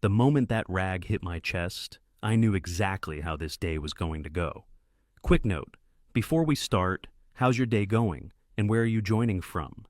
The moment that rag hit my chest, I knew exactly how this day was going to go. Quick note, before we start, how's your day going, and where are you joining from?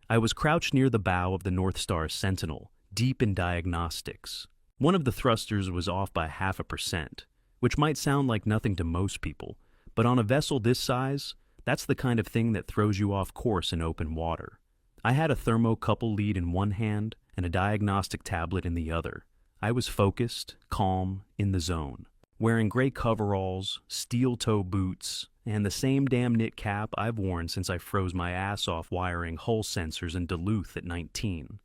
I was crouched near the bow of the North Star Sentinel, deep in diagnostics. One of the thrusters was off by 0.5%, which might sound like nothing to most people, but on a vessel this size, that's the kind of thing that throws you off course in open water. I had a thermocouple lead in one hand and a diagnostic tablet in the other. I was focused, calm, in the zone, wearing gray coveralls, steel-toe boots, and the same damn knit cap I've worn since I froze my ass off wiring hull sensors in Duluth at 19.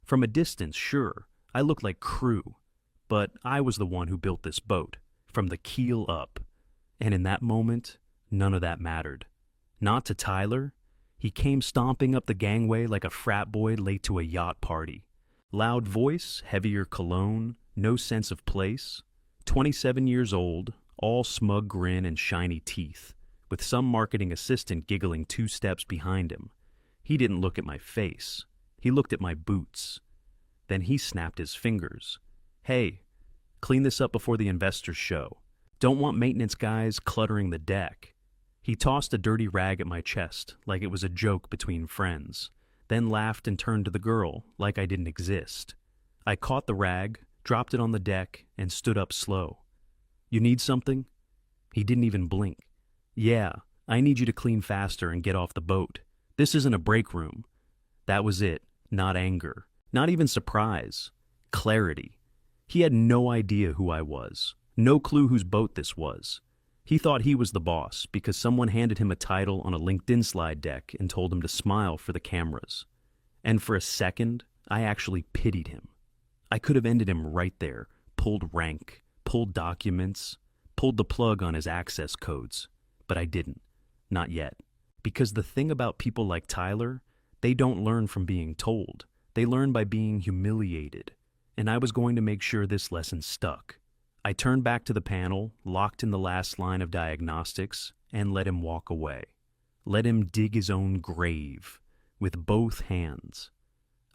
From a distance, sure, I looked like crew, but I was the one who built this boat, from the keel up. And in that moment, none of that mattered. Not to Tyler. He came stomping up the gangway like a frat boy late to a yacht party. Loud voice, heavier cologne, no sense of place. 27 years old, all smug grin and shiny teeth, with some marketing assistant giggling 2 steps behind him. He didn't look at my face. He looked at my boots. Then he snapped his fingers. Hey, clean this up before the investors show. Don't want maintenance guys cluttering the deck. He tossed a dirty rag at my chest like it was a joke between friends, then laughed and turned to the girl like I didn't exist. I caught the rag, dropped it on the deck, and stood up slow. You need something? He didn't even blink. Yeah, I need you to clean faster and get off the boat. This isn't a break room. That was it, not anger, not even surprise. Clarity. He had no idea who I was, no clue whose boat this was. He thought he was the boss because someone handed him a title on a LinkedIn slide deck and told him to smile for the cameras. And for a second, I actually pitied him. I could have ended him right there, pulled rank, pulled documents, pulled the plug on his access codes. But I didn't. Not yet. Because the thing about people like Tyler, they don't learn from being told. They learn by being humiliated. And I was going to make sure this lesson stuck. I turned back to the panel, locked in the last line of diagnostics, and let him walk away. Let him dig his own grave, with both hands.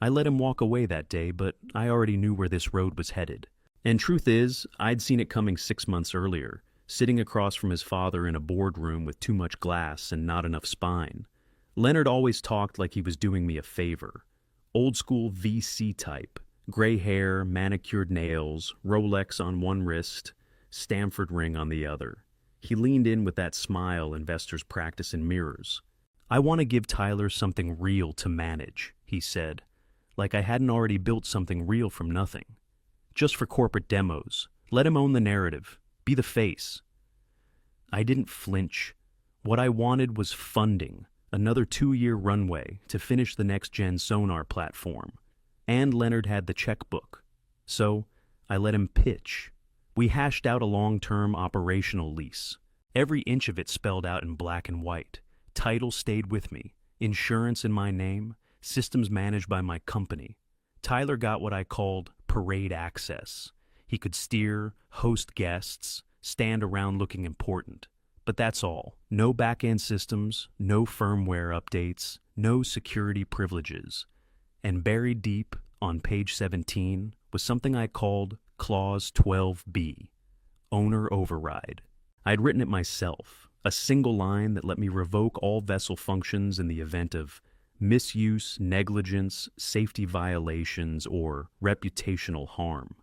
I let him walk away that day, but I already knew where this road was headed. And truth is, I'd seen it coming 6 months earlier, sitting across from his father in a boardroom with too much glass and not enough spine. Leonard always talked like he was doing me a favor. Old school VC type. Gray hair, manicured nails, Rolex on one wrist, Stanford ring on the other. He leaned in with that smile investors practice in mirrors. I want to give Tyler something real to manage, he said, like I hadn't already built something real from nothing. Just for corporate demos. Let him own the narrative. Be the face. I didn't flinch. What I wanted was funding, another 2-year runway to finish the next-gen sonar platform. And Leonard had the checkbook. So I let him pitch. We hashed out a long-term operational lease. Every inch of it spelled out in black and white. Title stayed with me. Insurance in my name. Systems managed by my company. Tyler got what I called parade access. He could steer, host guests, stand around looking important. But that's all. No back-end systems, no firmware updates, no security privileges. And buried deep on page 17 was something I called Clause 12B, Owner Override. I'd written it myself, a single line that let me revoke all vessel functions in the event of misuse, negligence, safety violations, or reputational harm,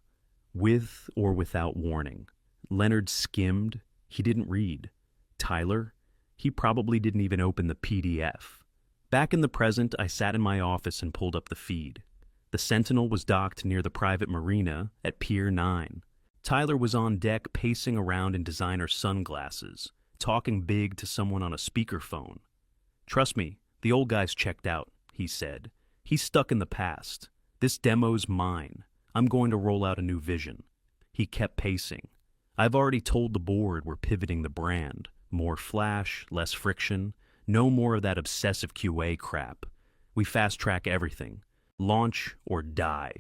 with or without warning. Leonard skimmed. He didn't read. Tyler? He probably didn't even open the PDF. Back in the present, I sat in my office and pulled up the feed. The Sentinel was docked near the private marina at Pier 9. Tyler was on deck pacing around in designer sunglasses, talking big to someone on a speakerphone. Trust me, the old guy's checked out, he said. He's stuck in the past. This demo's mine. I'm going to roll out a new vision. He kept pacing. I've already told the board we're pivoting the brand. More flash, less friction. No more of that obsessive QA crap. We fast-track everything. Launch or die.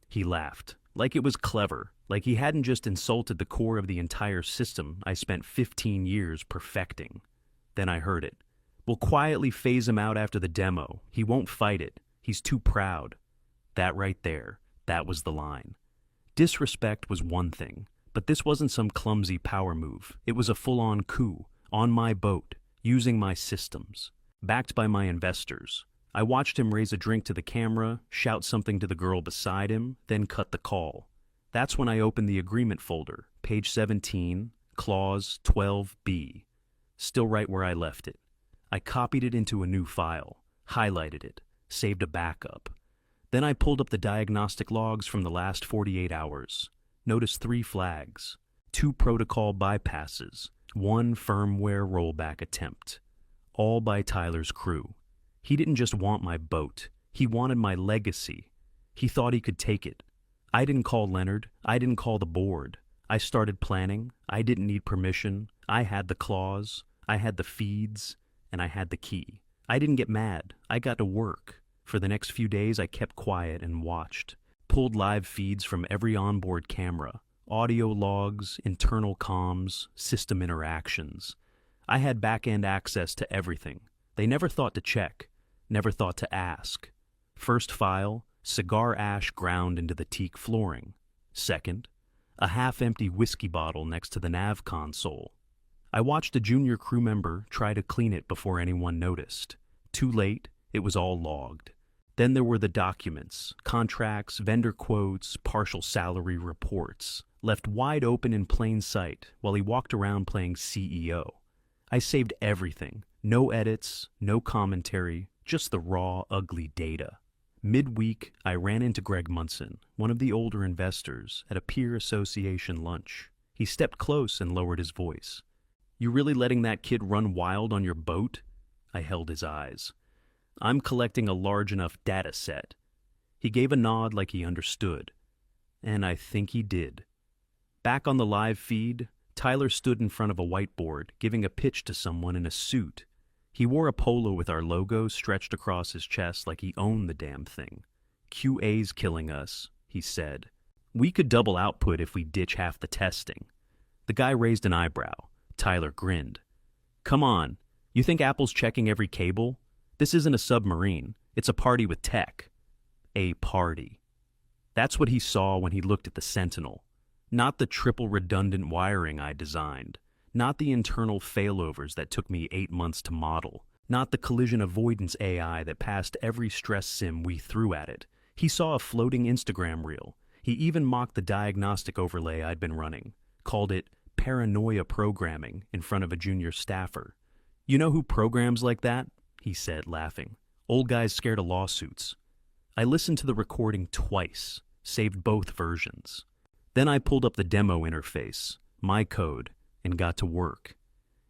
He laughed, like it was clever, like he hadn't just insulted the core of the entire system I spent 15 years perfecting. Then I heard it. We'll quietly phase him out after the demo. He won't fight it. He's too proud. That right there, that was the line. Disrespect was one thing, but this wasn't some clumsy power move. It was a full-on coup, on my boat, using my systems, backed by my investors. I watched him raise a drink to the camera, shout something to the girl beside him, then cut the call. That's when I opened the agreement folder, page 17, clause 12B. Still right where I left it. I copied it into a new file, highlighted it, saved a backup. Then I pulled up the diagnostic logs from the last 48 hours. Noticed 3 flags, 2 protocol bypasses, 1 firmware rollback attempt, all by Tyler's crew. He didn't just want my boat, he wanted my legacy. He thought he could take it. I didn't call Leonard, I didn't call the board. I started planning, I didn't need permission, I had the clause, I had the feeds, and I had the key. I didn't get mad, I got to work. For the next few days I kept quiet and watched. Pulled live feeds from every onboard camera, audio logs, internal comms, system interactions. I had back-end access to everything. They never thought to check, never thought to ask. First file, cigar ash ground into the teak flooring. Second, a half-empty whiskey bottle next to the nav console. I watched a junior crew member try to clean it before anyone noticed. Too late, it was all logged. Then there were the documents, contracts, vendor quotes, partial salary reports, left wide open in plain sight while he walked around playing CEO. I saved everything, no edits, no commentary, just the raw, ugly data. Midweek, I ran into Greg Munson, one of the older investors, at a peer association lunch. He stepped close and lowered his voice. "You really letting that kid run wild on your boat?" I held his eyes. "I'm collecting a large enough data set." He gave a nod like he understood. And I think he did. Back on the live feed, Tyler stood in front of a whiteboard, giving a pitch to someone in a suit. He wore a polo with our logo stretched across his chest like he owned the damn thing. "QA's killing us," he said. "We could double output if we ditch half the testing." The guy raised an eyebrow. Tyler grinned. "Come on, you think Apple's checking every cable? This isn't a submarine. It's a party with tech." A party. That's what he saw when he looked at the Sentinel. Not the triple redundant wiring I designed. Not the internal failovers that took me 8 months to model. Not the collision avoidance AI that passed every stress sim we threw at it. He saw a floating Instagram reel. He even mocked the diagnostic overlay I'd been running. Called it paranoia programming in front of a junior staffer. "You know who programs like that?" he said, laughing. "Old guys scared of lawsuits." I listened to the recording twice, saved both versions. Then I pulled up the demo interface, my code, and got to work.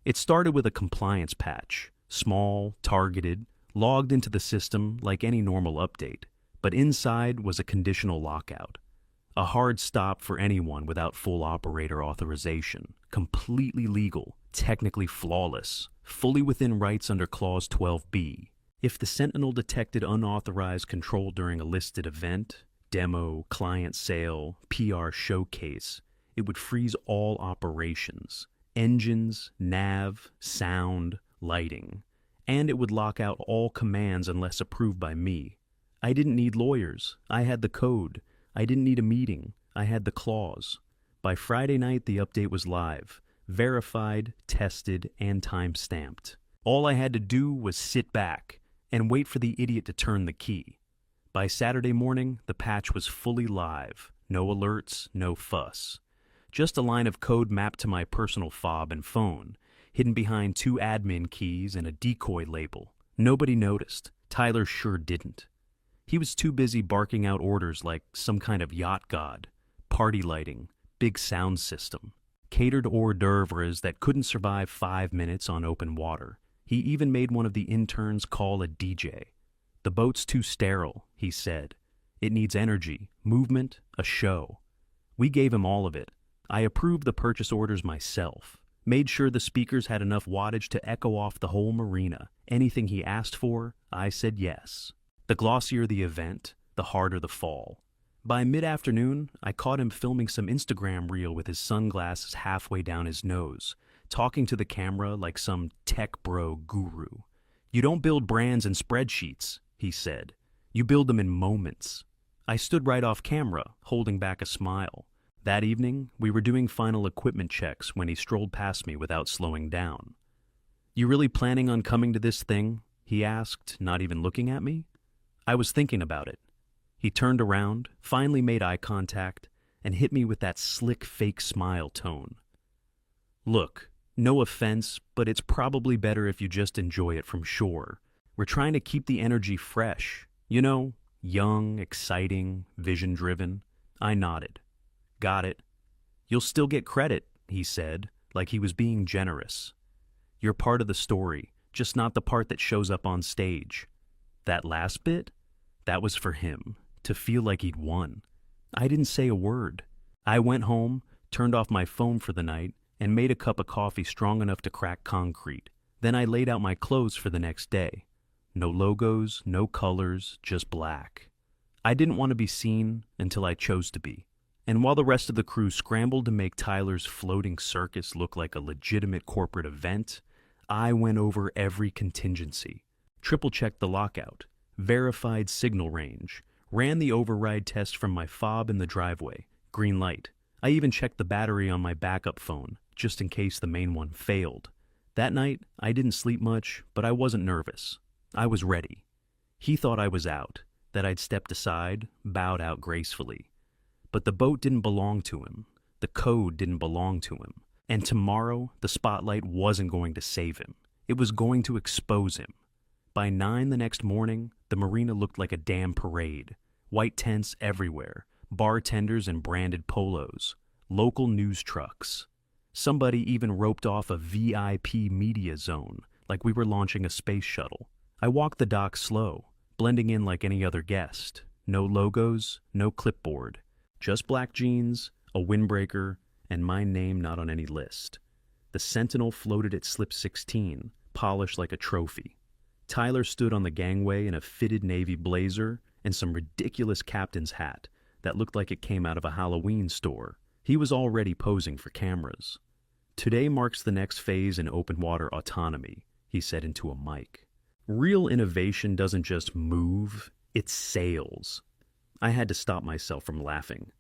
It started with a compliance patch, small, targeted, logged into the system like any normal update, but inside was a conditional lockout. A hard stop for anyone without full operator authorization, completely legal, technically flawless, fully within rights under Clause 12B. If the Sentinel detected unauthorized control during a listed event, demo, client sale, PR showcase, it would freeze all operations, engines, nav, sound, lighting, and it would lock out all commands unless approved by me. I didn't need lawyers. I had the code. I didn't need a meeting. I had the clause. By Friday night, the update was live, verified, tested, and time-stamped. All I had to do was sit back and wait for the idiot to turn the key. By Saturday morning, the patch was fully live. No alerts, no fuss. Just a line of code mapped to my personal fob and phone, hidden behind 2 admin keys and a decoy label. Nobody noticed. Tyler sure didn't. He was too busy barking out orders like some kind of yacht god. Party lighting, big sound system, catered hors d'oeuvres that couldn't survive 5 minutes on open water. He even made one of the interns call a DJ. "The boat's too sterile," he said. "It needs energy, movement, a show." We gave him all of it. I approved the purchase orders myself, made sure the speakers had enough wattage to echo off the whole marina. Anything he asked for, I said yes. The glossier the event, the harder the fall. By mid-afternoon, I caught him filming some Instagram reel with his sunglasses halfway down his nose, talking to the camera like some tech bro guru. "You don't build brands in spreadsheets," he said. "You build them in moments." I stood right off camera, holding back a smile. That evening, we were doing final equipment checks when he strolled past me without slowing down. "You really planning on coming to this thing?" he asked, not even looking at me. I was thinking about it. He turned around, finally made eye contact, and hit me with that slick fake smile tone. "Look, no offense, but it's probably better if you just enjoy it from shore. We're trying to keep the energy fresh. You know, young, exciting, vision-driven." I nodded. "Got it. You'll still get credit," he said, like he was being generous. "You're part of the story, just not the part that shows up on stage." That last bit? That was for him, to feel like he'd won. I didn't say a word. I went home, turned off my phone for the night, and made a cup of coffee strong enough to crack concrete. Then I laid out my clothes for the next day. No logos, no colors, just black. I didn't want to be seen until I chose to be. And while the rest of the crew scrambled to make Tyler's floating circus look like a legitimate corporate event, I went over every contingency. Triple-checked the lockout, verified signal range, ran the override test from my fob in the driveway, green light. I even checked the battery on my backup phone, just in case the main one failed. That night, I didn't sleep much, but I wasn't nervous. I was ready. He thought I was out, that I'd stepped aside, bowed out gracefully. But the boat didn't belong to him. The code didn't belong to him. And tomorrow, the spotlight wasn't going to save him. It was going to expose him. By 9 the next morning, the marina looked like a damn parade. White tents everywhere, bartenders in branded polos, local news trucks. Somebody even roped off a VIP media zone, like we were launching a space shuttle. I walked the dock slow, blending in like any other guest. No logos, no clipboard. Just black jeans, a windbreaker, and my name not on any list. The Sentinel floated at slip 16, polished like a trophy. Tyler stood on the gangway in a fitted navy blazer and some ridiculous captain's hat that looked like it came out of a Halloween store. He was already posing for cameras. "Today marks the next phase in open water autonomy," he said into a mic. "Real innovation doesn't just move, it sails." I had to stop myself from laughing.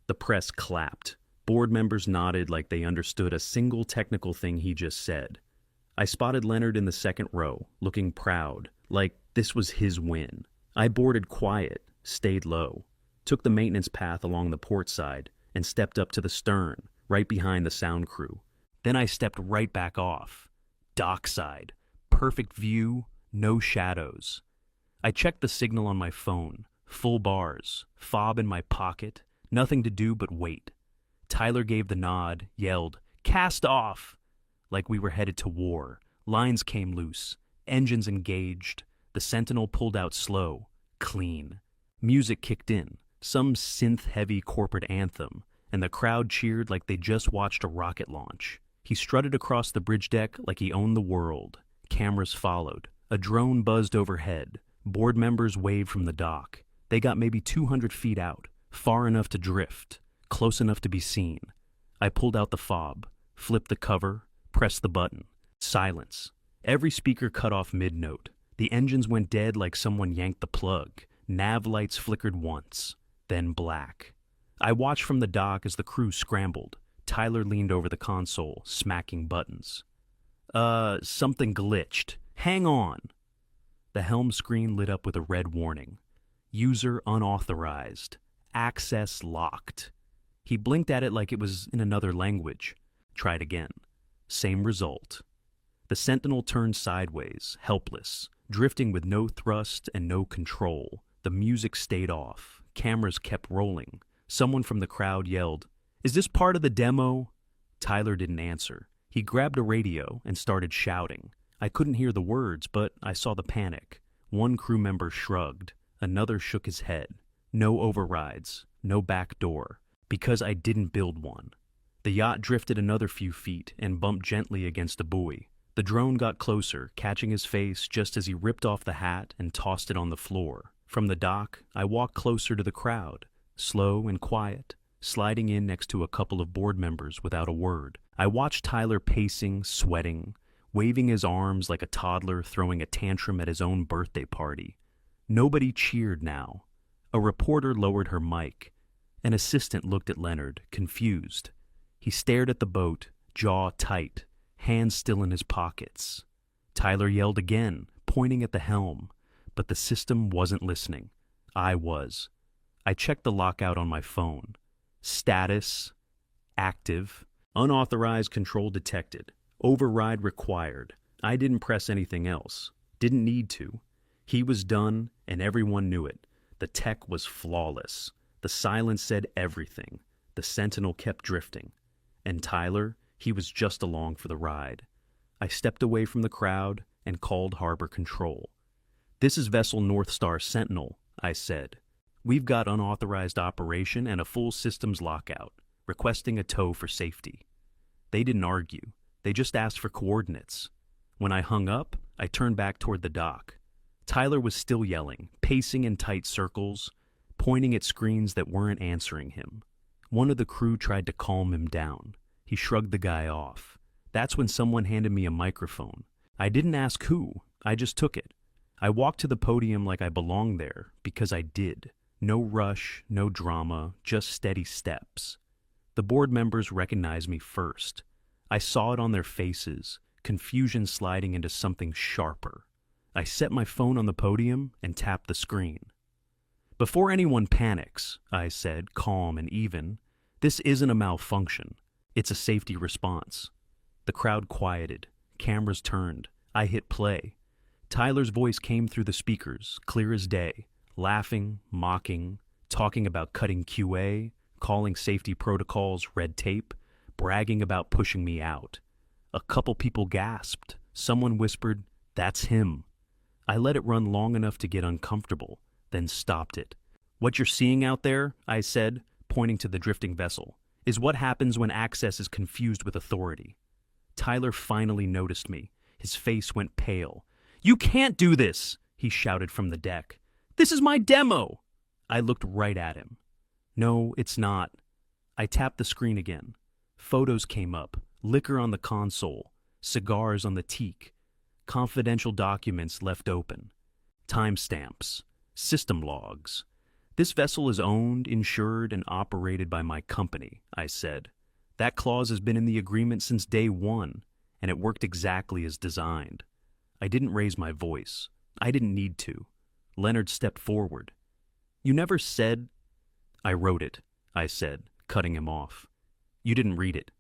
The press clapped. Board members nodded like they understood a single technical thing he just said. I spotted Leonard in the second row, looking proud, like this was his win. I boarded quiet, stayed low, took the maintenance path along the port side, and stepped up to the stern, right behind the sound crew. Then I stepped right back off. Dockside. Perfect view, no shadows. I checked the signal on my phone. Full bars, fob in my pocket, nothing to do but wait. Tyler gave the nod, yelled, "Cast off!" Like we were headed to war. Lines came loose, engines engaged. The Sentinel pulled out slow, clean. Music kicked in, some synth-heavy corporate anthem, and the crowd cheered like they just watched a rocket launch. He strutted across the bridge deck like he owned the world. Cameras followed. A drone buzzed overhead. Board members waved from the dock. They got maybe 200 feet out, far enough to drift, close enough to be seen. I pulled out the fob, flipped the cover, pressed the button. Silence. Every speaker cut off mid-note. The engines went dead like someone yanked the plug. Nav lights flickered once, then black. I watched from the dock as the crew scrambled. Tyler leaned over the console, smacking buttons. Something glitched. Hang on." The helm screen lit up with a red warning. User unauthorized. Access locked. He blinked at it like it was in another language. Tried again. Same result. The Sentinel turned sideways, helpless, drifting with no thrust and no control. The music stayed off. Cameras kept rolling. Someone from the crowd yelled, "Is this part of the demo?" Tyler didn't answer. He grabbed a radio and started shouting. I couldn't hear the words, but I saw the panic. One crew member shrugged. Another shook his head. No overrides. No back door. Because I didn't build one. The yacht drifted another few feet and bumped gently against a buoy. The drone got closer, catching his face just as he ripped off the hat and tossed it on the floor. From the dock, I walked closer to the crowd, slow and quiet, sliding in next to a couple of board members without a word. I watched Tyler pacing, sweating, waving his arms like a toddler throwing a tantrum at his own birthday party. Nobody cheered now. A reporter lowered her mic. An assistant looked at Leonard, confused. He stared at the boat, jaw tight, hands still in his pockets. Tyler yelled again, pointing at the helm, but the system wasn't listening. I was. I checked the lockout on my phone. Status: active. Unauthorized control detected. Override required. I didn't press anything else. Didn't need to. He was done, and everyone knew it. The tech was flawless. The silence said everything. The Sentinel kept drifting. And Tyler, he was just along for the ride. I stepped away from the crowd and called Harbor Control. "This is Vessel North Star Sentinel," I said. "We've got unauthorized operation and a full systems lockout, requesting a tow for safety." They didn't argue. They just asked for coordinates. When I hung up, I turned back toward the dock. Tyler was still yelling, pacing in tight circles, pointing at screens that weren't answering him. One of the crew tried to calm him down. He shrugged the guy off. That's when someone handed me a microphone. I didn't ask who. I just took it. I walked to the podium like I belonged there, because I did. No rush, no drama, just steady steps. The board members recognized me first. I saw it on their faces, confusion sliding into something sharper. I set my phone on the podium and tapped the screen. "Before anyone panics," I said, calm and even, "this isn't a malfunction. It's a safety response." The crowd quieted. Cameras turned. I hit play. Tyler's voice came through the speakers, clear as day, laughing, mocking, talking about cutting QA, calling safety protocols red tape, bragging about pushing me out. A couple people gasped. Someone whispered, "That's him." I let it run long enough to get uncomfortable, then stopped it. "What you're seeing out there," I said, pointing to the drifting vessel, "is what happens when access is confused with authority." Tyler finally noticed me. His face went pale. "You can't do this," he shouted from the deck. "This is my demo." I looked right at him. "No, it's not." I tapped the screen again. Photos came up, liquor on the console, cigars on the teak, confidential documents left open, timestamps, system logs. "This vessel is owned, insured, and operated by my company," I said. "That clause has been in the agreement since day one, and it worked exactly as designed." I didn't raise my voice. I didn't need to. Leonard stepped forward. "You never said—" "I wrote it," I said, cutting him off. "You didn't read it."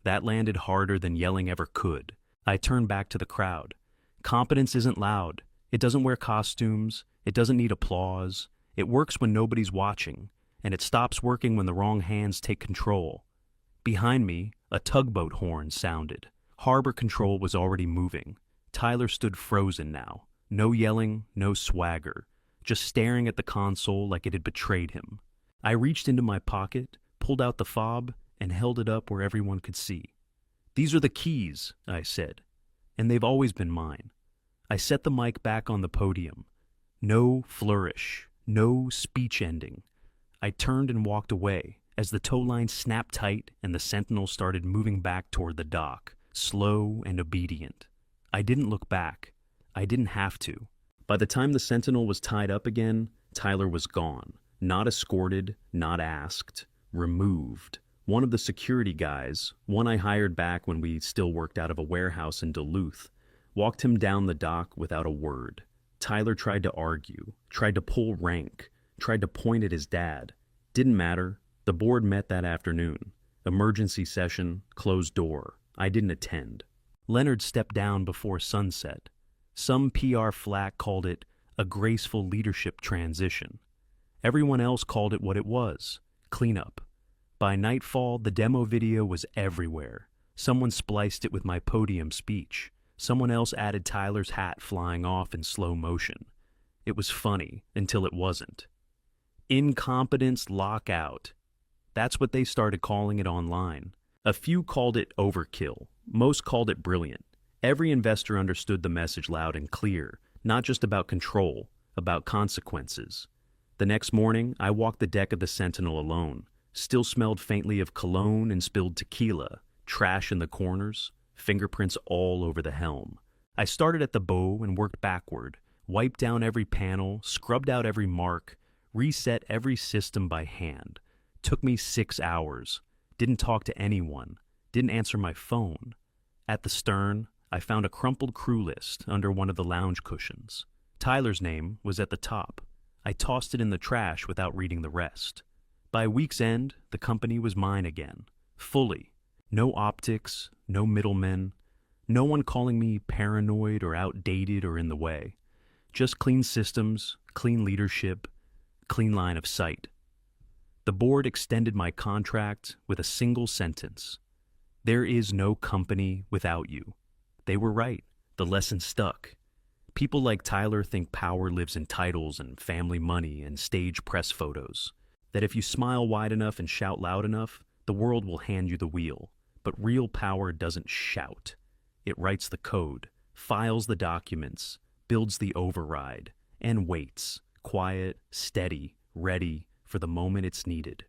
That landed harder than yelling ever could. I turned back to the crowd. Competence isn't loud. It doesn't wear costumes. It doesn't need applause. It works when nobody's watching, and it stops working when the wrong hands take control. Behind me, a tugboat horn sounded. Harbor Control was already moving. Tyler stood frozen now. No yelling, no swagger. Just staring at the console like it had betrayed him. I reached into my pocket, pulled out the fob, and held it up where everyone could see. "These are the keys," I said, "and they've always been mine." I set the mic back on the podium. No flourish, no speech ending. I turned and walked away as the tow line snapped tight and the Sentinel started moving back toward the dock, slow and obedient. I didn't look back. I didn't have to. By the time the Sentinel was tied up again, Tyler was gone. Not escorted, not asked, removed. One of the security guys, one I hired back when we still worked out of a warehouse in Duluth, walked him down the dock without a word. Tyler tried to argue, tried to pull rank, tried to point at his dad. Didn't matter. The board met that afternoon. Emergency session, closed door. I didn't attend. Leonard stepped down before sunset. Some PR flack called it a graceful leadership transition. Everyone else called it what it was, cleanup. By nightfall, the demo video was everywhere. Someone spliced it with my podium speech. Someone else added Tyler's hat flying off in slow motion. It was funny until it wasn't. Incompetence lockout. That's what they started calling it online. A few called it overkill. Most called it brilliant. Every investor understood the message loud and clear, not just about control, about consequences. The next morning, I walked the deck of the Sentinel alone. Still smelled faintly of cologne and spilled tequila, trash in the corners, fingerprints all over the helm. I started at the bow and worked backward, wiped down every panel, scrubbed out every mark, reset every system by hand. Took me 6 hours. Didn't talk to anyone. Didn't answer my phone. At the stern, I found a crumpled crew list under one of the lounge cushions. Tyler's name was at the top. I tossed it in the trash without reading the rest. By week's end, the company was mine again. Fully. No optics, no middlemen, no one calling me paranoid or outdated or in the way. Just clean systems, clean leadership, clean line of sight. The board extended my contract with a single sentence. There is no company without you. They were right. The lesson stuck. People like Tyler think power lives in titles and family money and stage press photos. That if you smile wide enough and shout loud enough, the world will hand you the wheel. But real power doesn't shout. It writes the code, files the documents, builds the override, and waits, quiet, steady, ready for the moment it's needed.